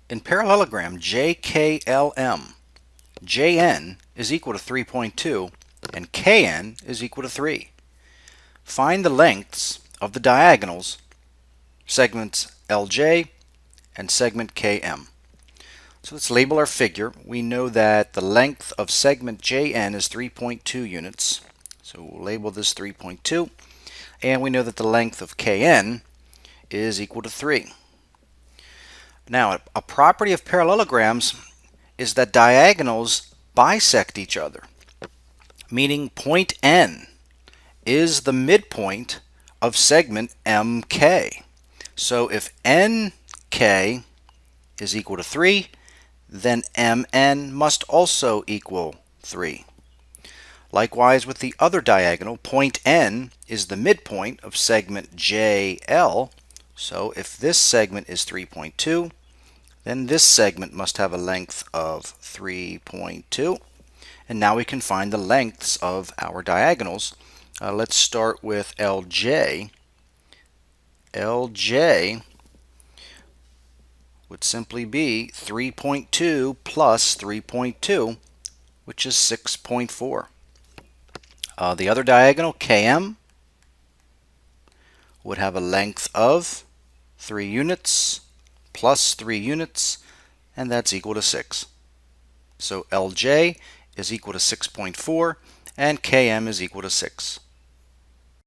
In parallelogram JKLM, Jn is equal to 3.2 and Kn is equal to 3. Find the lengths of the diagonals, segments Lj and segment Km. So let's label our figure. We know that the length of segment Jn is 3.2 units. So we'll label this 3.2. And we know that the length of Kn is equal to 3. Now, a property of parallelograms is that diagonals bisect each other, meaning point N is the midpoint of segment MK. So if NK is equal to 3, then MN must also equal 3. Likewise with the other diagonal, point N is the midpoint of segment JL. So if this segment is 3.2, then this segment must have a length of 3.2. And now we can find the lengths of our diagonals. Let's start with LJ. LJ would simply be 3.2 plus 3.2, which is 6.4. The other diagonal, KM, would have a length of 3 units plus 3 units, and that's equal to 6. So LJ is equal to 6.4 and KM is equal to 6.